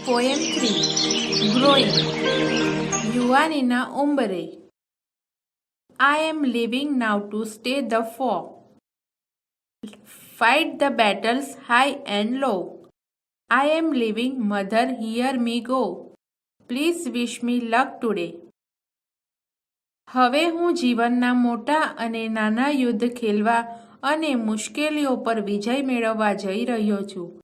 Poem 3 Growing. યુવાનીના ઉંબરે. I am living now to stay the foe. Fight the battles high and low. I am living, mother, hear me go. Please wish me luck today. હવે હું જીવનના મોટા અને નાના યુદ્ધ ખેલવા અને મુશ્કેલીઓ પર વિજય મેળવવા જઈ રહ્યો છું.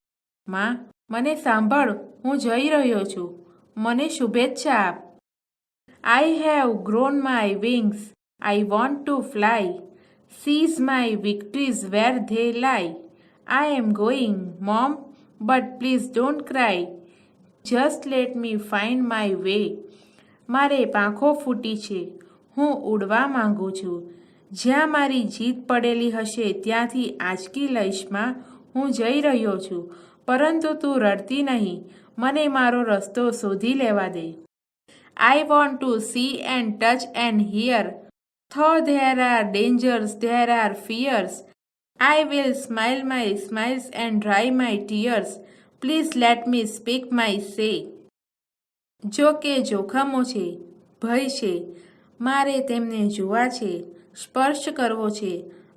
માં, મને સાંભળ, હું જઈ રહ્યો છું. મને શુભેચ્છા આપ. I have grown my wings. I want to fly. Seize my victories where they lie. I am going, Mom, but please don't cry. Just let me find my way. મારે પાંખો ફૂટી છે. હું ઉડવા માંગુ છું. જ્યાં મારી જીત પડેલી હશે ત્યાંથી આંચકી લઈશ માં. હું જઈ રહ્યો છું. પરંતુ તું રડતી નહીં. મને મારો રસ્તો શોધી લેવા દે. I want to see and touch and hear. Though there are dangers, there are fears. I will smile my smiles and dry my tears. Please let me speak my say. જો કે જોખમો છે, ભય છે, મારે તેમને જોવા છે, સ્પર્શ કરવો છે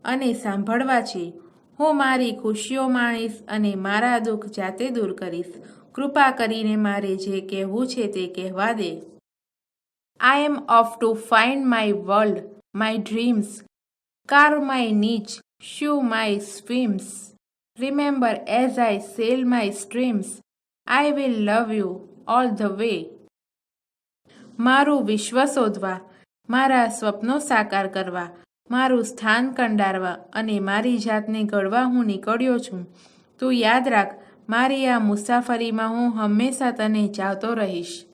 અને સાંભળવા છે. હું મારી ખુશીઓ માણીશ અને મારા દુઃખ જાતે દૂર કરીશ. કૃપા કરીને મારે જે કહેવું છે તે કહેવા દે. I am off to find my world, my dreams. Carve my niche, shoe my swims. Remember as I sail my streams, I will love you all the way. મારું વિશ્વ શોધવા, મારા સ્વપ્નો સાકાર કરવા, મારું સ્થાન કંડારવા અને મારી જાતને ઘડવા હું નીકળ્યો છું. તું યાદ રાખ, મારી આ મુસાફરીમાં હું હંમેશા તને ચાહતો રહીશ.